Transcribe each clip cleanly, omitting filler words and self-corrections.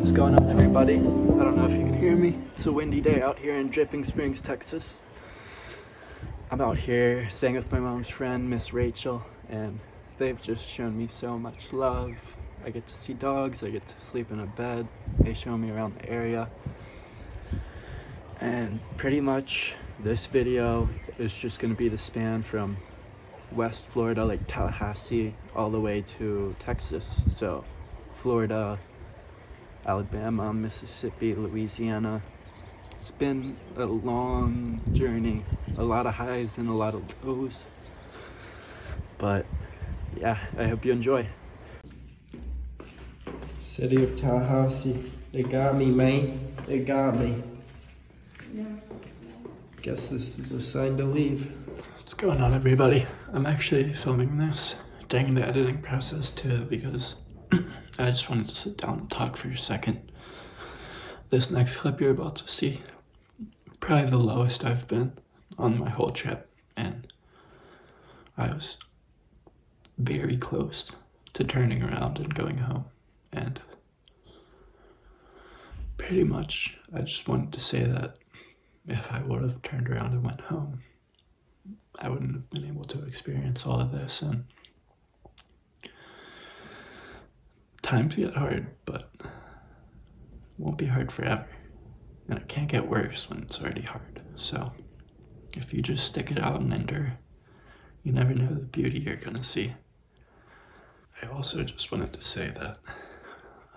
What's going on, everybody? I don't know if you can hear me. It's a windy day out here in Dripping Springs, Texas. I'm out here staying with my mom's friend, Miss Rachel, and they've just shown me so much love. I get to see dogs, I get to sleep in a bed, they show me around the area. And pretty much this video is just going to be the span from West Florida, like Tallahassee, all the way to Texas. So Florida, Alabama, Mississippi, Louisiana. It's been a long journey, a lot of highs and a lot of lows. But yeah, I hope you enjoy. City of Tallahassee. They got me, man. They got me. Yeah. Guess this is a sign to leave. What's going on, everybody? I'm actually filming this during the editing process too because I just wanted to sit down and talk for a second. This next clip you're about to see, probably the lowest I've been on my whole trip, and I was very close to turning around and going home. And pretty much I just wanted to say that if I would have turned around and went home, I wouldn't have been able to experience all of this. And times get hard, but it won't be hard forever. And it can't get worse when it's already hard. So if you just stick it out and endure, you never know the beauty you're gonna see. I also just wanted to say that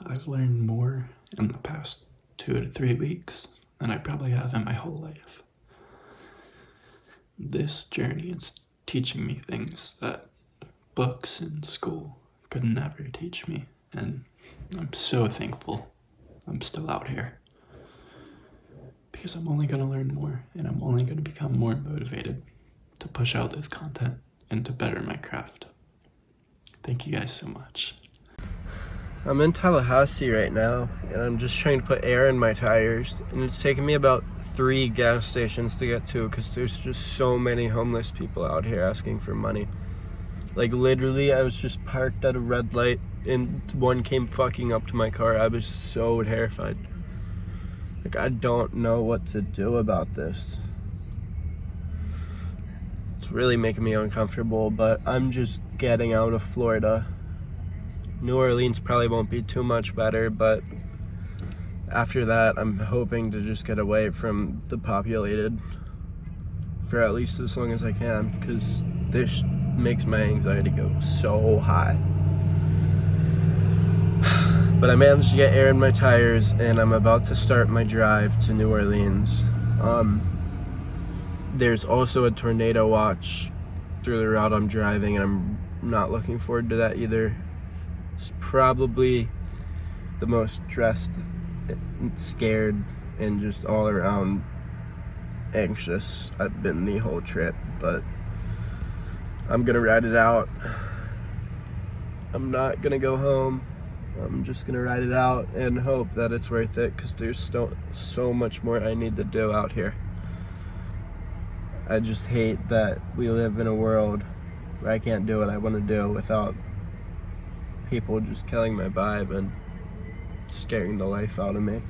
I've learned more in the past 2 to 3 weeks than I probably have in my whole life. This journey is teaching me things that books and school could never teach me. And I'm so thankful I'm still out here, because I'm only going to learn more, and I'm only going to become more motivated to push out this content and to better my craft. Thank you guys so much. I'm in Tallahassee right now, and I'm just trying to put air in my tires, and it's taken me about 3 gas stations to get to because there's just so many homeless people out here asking for money. Like, literally, I was just parked at a red light and one came fucking up to my car. I was so terrified. Like, I don't know what to do about this. It's really making me uncomfortable, but I'm just getting out of Florida. New Orleans probably won't be too much better, but after that, I'm hoping to just get away from the populated for at least as long as I can, because this makes my anxiety go so high. But I managed to get air in my tires, and I'm about to start my drive to New Orleans. There's also a tornado watch through the route I'm driving, and I'm not looking forward to that either. It's probably the most stressed, scared, and just all around anxious I've been the whole trip, but I'm gonna ride it out. I'm not gonna go home. I'm just gonna ride it out and hope that it's worth it, because there's so much more I need to do out here. I just hate that we live in a world where I can't do what I want to do without people just killing my vibe and scaring the life out of me.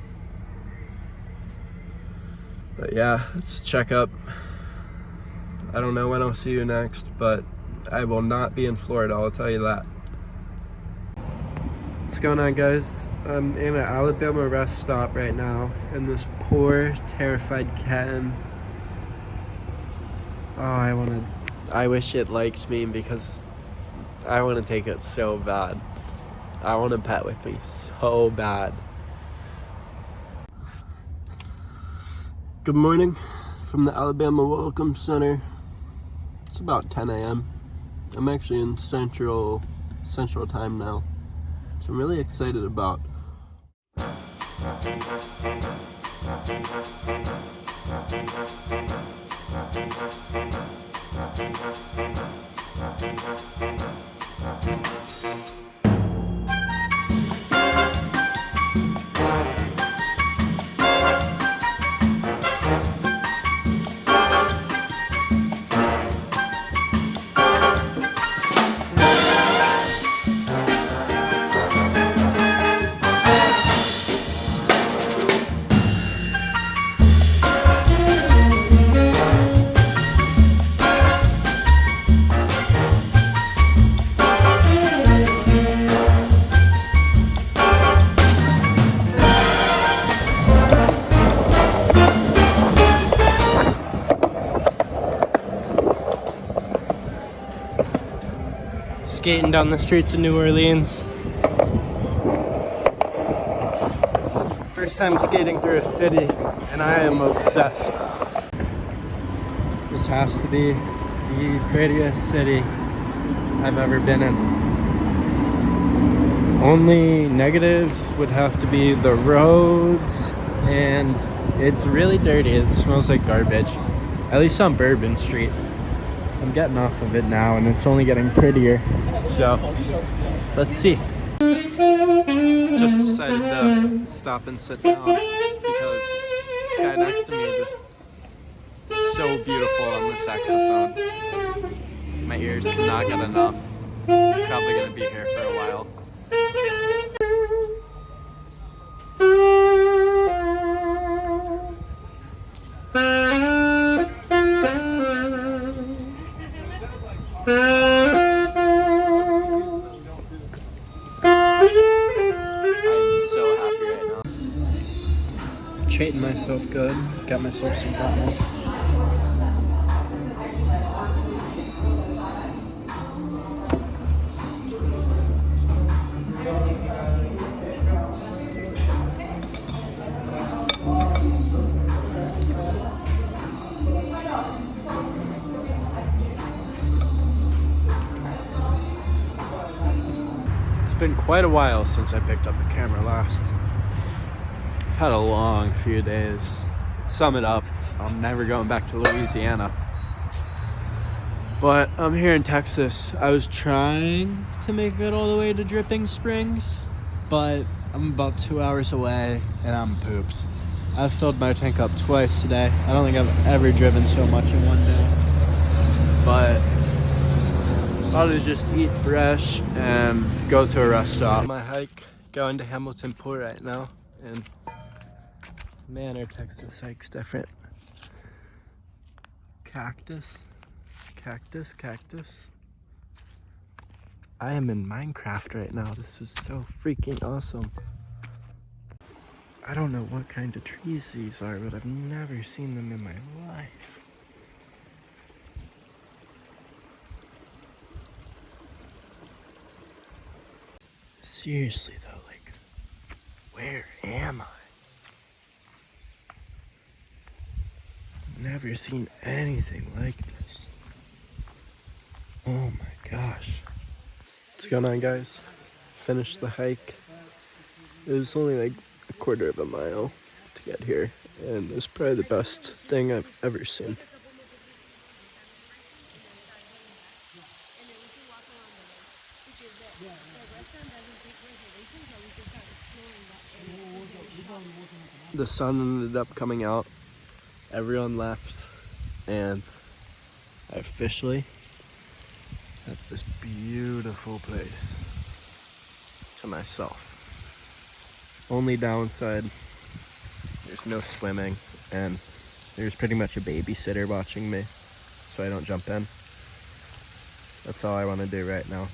But yeah, let's check up. I don't know when I'll see you next, but I will not be in Florida, I'll tell you that. What's going on, guys? I'm in an Alabama rest stop right now, and this poor, terrified kitten. Oh, I wish it liked me, because I want to take it so bad. I want to pet with me so bad. Good morning from the Alabama Welcome Center. It's about 10 a.m. I'm actually in Central Time now, so I'm really excited about skating down the streets of New Orleans. First time skating through a city, and I am obsessed. This has to be the prettiest city I've ever been in. Only negatives would have to be the roads, and it's really dirty. It smells like garbage, at least on Bourbon Street. I'm getting off of it now, and it's only getting prettier. So, let's see. Just decided to stop and sit down because this guy next to me is just so beautiful on the saxophone. My ears cannot get enough. Probably gonna be here for a while. Treating myself good, got myself some ramen. It's been quite a while since I picked up the camera last. I've had a long few days. Sum it up, I'm never going back to Louisiana. But I'm here in Texas. I was trying to make it all the way to Dripping Springs, but I'm about 2 hours away and I'm pooped. I've filled my tank up twice today. I don't think I've ever driven so much in one day. But I'll just eat fresh and go to a restaurant. My hike, going to Hamilton Pool right now, and man, our Texas hike's different. Cactus, cactus, cactus. I am in Minecraft right now. This is so freaking awesome. I don't know what kind of trees these are, but I've never seen them in my life. Seriously though, like, where am I? Never seen anything like this. Oh my gosh. What's going on, guys? Finished the hike. It was only like a quarter of a mile to get here, and it was probably the best thing I've ever seen. The sun ended up coming out. Everyone left, and I officially have this beautiful place to myself. Only downside, there's no swimming, and there's pretty much a babysitter watching me, so I don't jump in. That's all I want to do right now.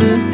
Bye.